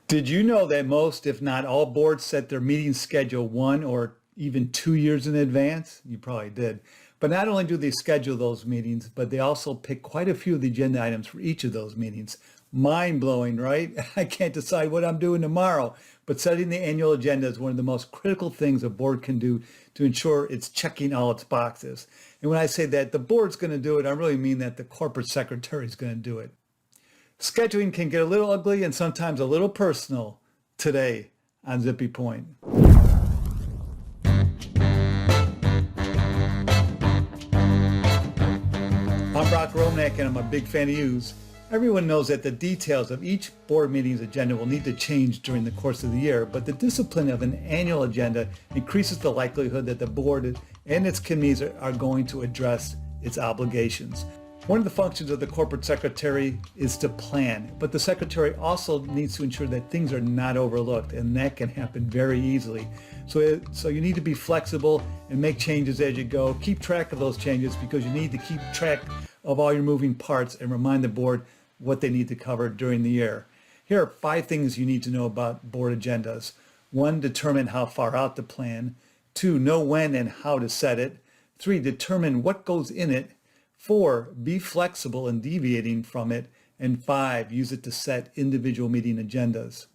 Did you know that most, if not all boards set their meeting schedule 1 or even 2 years in advance? You probably did. But not only do they schedule those meetings, but they also pick quite a few of the agenda items for each of those meetings. Mind blowing, right? I can't decide what I'm doing tomorrow, but setting the annual agenda is one of the most critical things a board can do to ensure it's checking all its boxes. And when I say that the board's going to do it, I really mean that the corporate secretary is going to do it. Scheduling can get a little ugly and sometimes a little personal today on Zippy Point. I'm Brock Romanek and I'm a big fan of yous. Everyone knows that the details of each board meeting's agenda will need to change during the course of the year, but the discipline of an annual agenda increases the likelihood that the board and its committees are going to address its obligations. One of the functions of the corporate secretary is to plan, but the secretary also needs to ensure that things are not overlooked, and that can happen very easily. So you need to be flexible and make changes as you go. Keep track of those changes because you need to keep track of all your moving parts and remind the board what they need to cover during the year. Here are 5 things you need to know about board agendas. 1, determine how far out to plan. 2, know when and how to set it. 3, determine what goes in it. 4, be flexible in deviating from it. And 5, use it to set individual meeting agendas.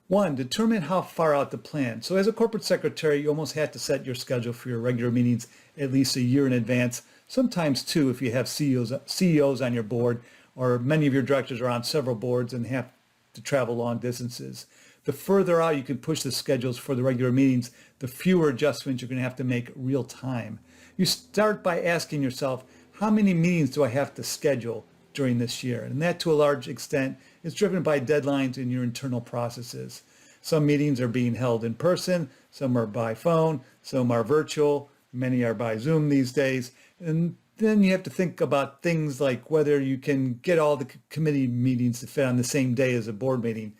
1, determine how far out to plan. So as a corporate secretary, you almost have to set your schedule for your regular meetings at least a year in advance, sometimes 2 if you have CEOs on your board, or many of your directors are on several boards and have to travel long distances. The further out you can push the schedules for the regular meetings, the fewer adjustments you're going to have to make real time. You start by asking yourself, how many meetings do I have to schedule during this year? And that, to a large extent, is driven by deadlines in your internal processes. Some meetings are being held in person, some are by phone, some are virtual, many are by Zoom these days. And then you have to think about things like whether you can get all the committee meetings to fit on the same day as a board meeting.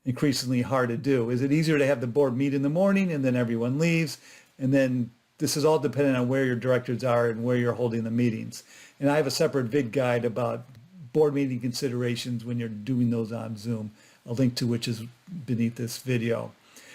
Increasingly hard to do. Is it easier to have the board meet in the morning and then everyone leaves? And then this is all dependent on where your directors are and where you're holding the meetings. And I have a separate vid guide about board meeting considerations when you're doing those on Zoom, a link to which is beneath this video.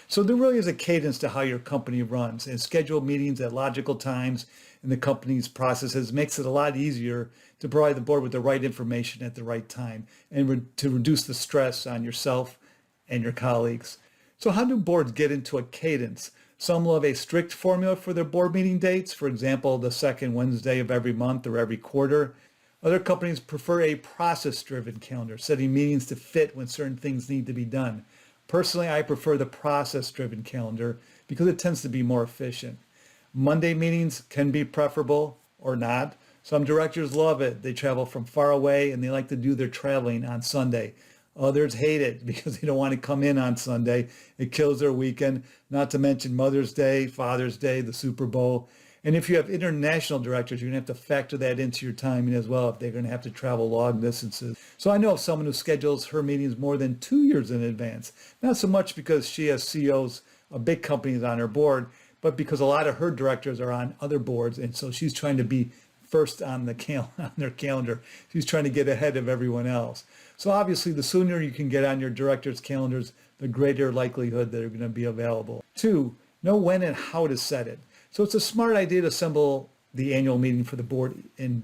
So there really is a cadence to how your company runs, and scheduled meetings at logical times in the company's processes makes it a lot easier to provide the board with the right information at the right time and to reduce the stress on yourself and your colleagues. So how do boards get into a cadence? Some love a strict formula for their board meeting dates, for example, the second Wednesday of every month or every quarter. Other companies prefer a process-driven calendar, setting meetings to fit when certain things need to be done. Personally, I prefer the process-driven calendar because it tends to be more efficient. Monday meetings can be preferable or not. Some directors love it. They travel from far away and they like to do their traveling on Sunday. Others hate it because they don't want to come in on Sunday. It kills their weekend, not to mention Mother's Day, Father's Day, the Super Bowl. And if you have international directors, you're going to have to factor that into your timing as well if they're going to have to travel long distances. So I know of someone who schedules her meetings more than 2 years in advance. Not so much because she has CEOs of big companies on her board, but because a lot of her directors are on other boards. And so she's trying to be first on their calendar. She's trying to get ahead of everyone else. So obviously, the sooner you can get on your directors' calendars, the greater likelihood that they're going to be available. 2, know when and how to set it. So it's a smart idea to assemble the annual meeting for the board and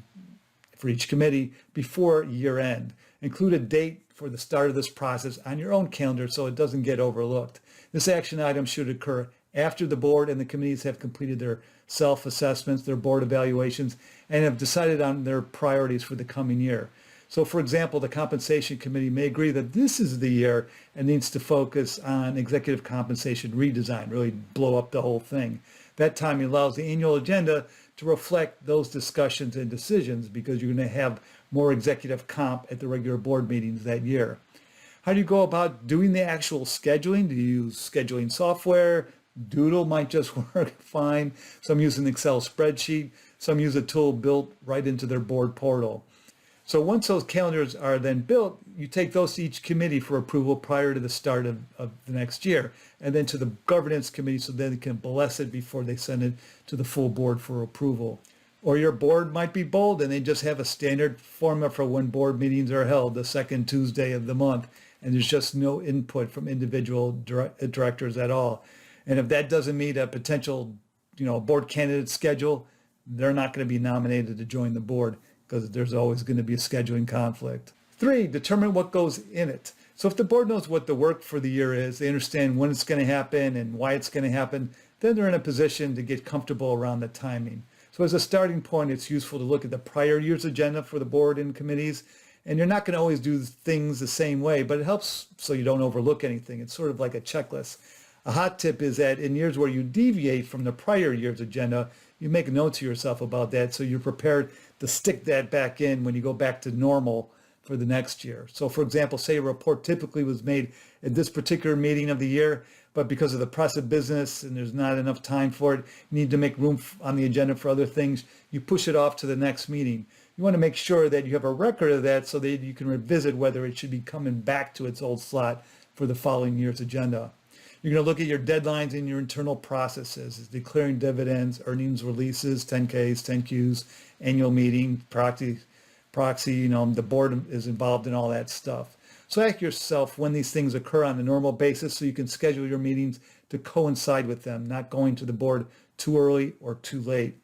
for each committee before year end. Include a date for the start of this process on your own calendar so it doesn't get overlooked. This action item should occur after the board and the committees have completed their self-assessments, their board evaluations, and have decided on their priorities for the coming year. So for example, the compensation committee may agree that this is the year and needs to focus on executive compensation redesign, really blow up the whole thing. That time allows the annual agenda to reflect those discussions and decisions because you're going to have more executive comp at the regular board meetings that year. How do you go about doing the actual scheduling? Do you use scheduling software? Doodle might just work fine. Some use an Excel spreadsheet. Some use a tool built right into their board portal. So once those calendars are then built, you take those to each committee for approval prior to the start of the next year, and then to the governance committee so then they can bless it before they send it to the full board for approval. Or your board might be bold and they just have a standard format for when board meetings are held, the second Tuesday of the month, and there's just no input from individual directors at all. And if that doesn't meet a potential, board candidate schedule, they're not going to be nominated to join the board because there's always going to be a scheduling conflict. 3, determine what goes in it. So if the board knows what the work for the year is, they understand when it's going to happen and why it's going to happen, then they're in a position to get comfortable around the timing. So as a starting point, it's useful to look at the prior year's agenda for the board and committees. And you're not going to always do things the same way, but it helps so you don't overlook anything. It's sort of like a checklist. A hot tip is that in years where you deviate from the prior year's agenda, you make a note to yourself about that so you're prepared to stick that back in when you go back to normal for the next year. So for example, say a report typically was made at this particular meeting of the year, but because of the press of business and there's not enough time for it, you need to make room on the agenda for other things, you push it off to the next meeting. You want to make sure that you have a record of that so that you can revisit whether it should be coming back to its old slot for the following year's agenda. You're going to look at your deadlines and your internal processes, declaring dividends, earnings releases, 10Ks, 10Qs, annual meeting, proxy, the board is involved in all that stuff. So ask yourself when these things occur on a normal basis so you can schedule your meetings to coincide with them, not going to the board too early or too late.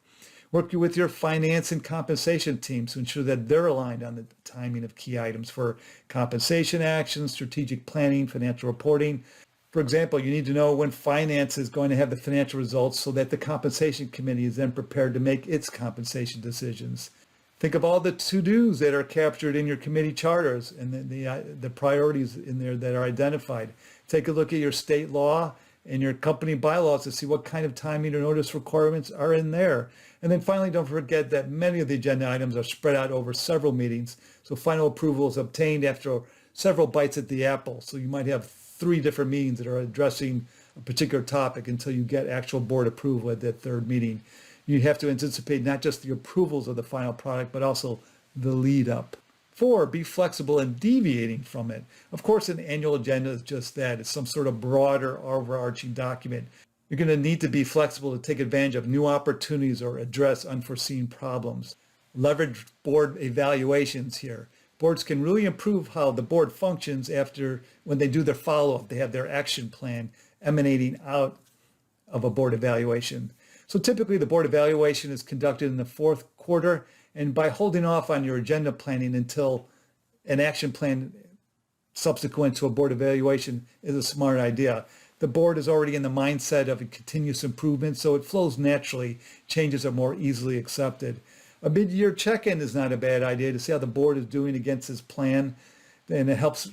Work with your finance and compensation teams to ensure that they're aligned on the timing of key items for compensation actions, strategic planning, financial reporting. For example, you need to know when finance is going to have the financial results so that the compensation committee is then prepared to make its compensation decisions. Think of all the to-dos that are captured in your committee charters and the priorities in there that are identified. Take a look at your state law and your company bylaws to see what kind of timing or notice requirements are in there. And then finally, don't forget that many of the agenda items are spread out over several meetings, so final approval is obtained after several bites at the apple. So you might have 3 different meetings that are addressing a particular topic until you get actual board approval at that 3rd meeting. You have to anticipate not just the approvals of the final product, but also the lead up. 4, be flexible in deviating from it. Of course, an annual agenda is just that. It's some sort of broader overarching document. You're going to need to be flexible to take advantage of new opportunities or address unforeseen problems. Leverage board evaluations here. Boards can really improve how the board functions when they do their follow-up. They have their action plan emanating out of a board evaluation. So typically the board evaluation is conducted in the 4th quarter, and by holding off on your agenda planning until an action plan subsequent to a board evaluation is a smart idea. The board is already in the mindset of a continuous improvement, so it flows naturally. Changes are more easily accepted. A mid-year check-in is not a bad idea to see how the board is doing against its plan, and it helps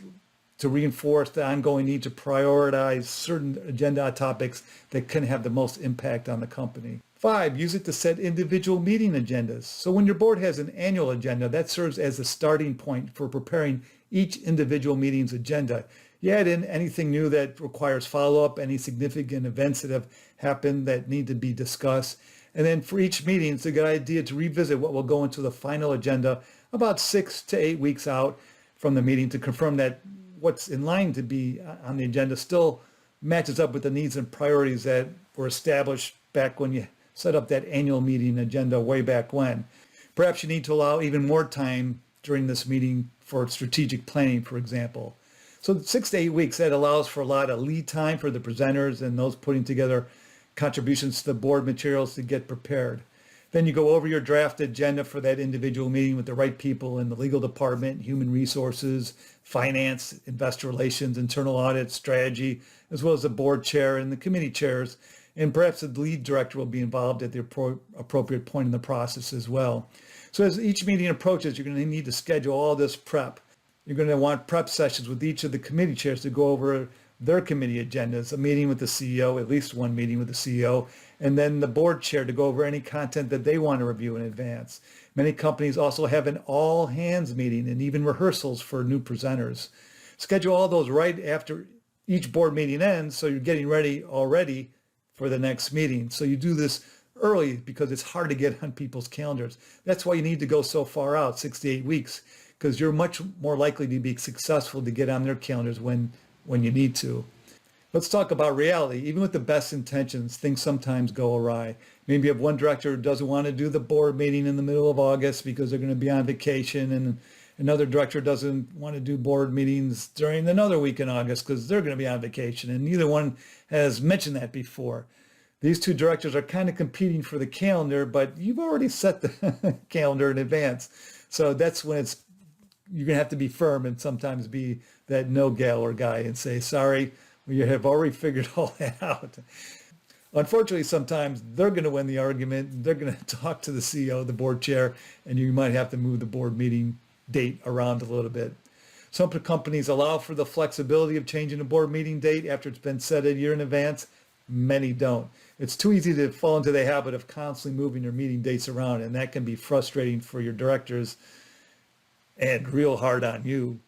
to reinforce the ongoing need to prioritize certain agenda topics that can have the most impact on the company. 5, use it to set individual meeting agendas. So when your board has an annual agenda, that serves as a starting point for preparing each individual meeting's agenda. You add in anything new that requires follow-up, any significant events that have happened that need to be discussed. And then for each meeting, it's a good idea to revisit what will go into the final agenda about 6 to 8 weeks out from the meeting to confirm that what's in line to be on the agenda still matches up with the needs and priorities that were established back when you set up that annual meeting agenda way back when. Perhaps you need to allow even more time during this meeting for strategic planning, for example. So 6 to 8 weeks, that allows for a lot of lead time for the presenters and those putting together contributions to the board materials to get prepared. Then you go over your draft agenda for that individual meeting with the right people in the legal department, human resources, finance, investor relations, internal audit, strategy, as well as the board chair and the committee chairs. And perhaps the lead director will be involved at the appropriate point in the process as well. So as each meeting approaches, you're going to need to schedule all this prep. You're going to want prep sessions with each of the committee chairs to go over their committee agendas, a meeting with the CEO, at least one meeting with the CEO, and then the board chair to go over any content that they want to review in advance. Many companies also have an all-hands meeting and even rehearsals for new presenters. Schedule all those right after each board meeting ends, so you're getting ready already for the next meeting. So you do this early because it's hard to get on people's calendars. That's why you need to go so far out, 6 to 8 weeks, because you're much more likely to be successful to get on their calendars when you need to. Let's talk about reality. Even with the best intentions, things sometimes go awry. Maybe you have one director who doesn't want to do the board meeting in the middle of August because they're going to be on vacation, and Another director doesn't want to do board meetings during another week in August because they're going to be on vacation, and neither one has mentioned that before. These two directors are kind of competing for the calendar, but you've already set the calendar in advance. So that's when you're going to have to be firm and sometimes be that no gal or guy and say, sorry, we have already figured all that out. Unfortunately, sometimes they're going to win the argument. They're going to talk to the CEO, the board chair, and you might have to move the board meeting date around a little bit. Some companies allow for the flexibility of changing a board meeting date after it's been set a year in advance. Many don't. It's too easy to fall into the habit of constantly moving your meeting dates around, and that can be frustrating for your directors and real hard on you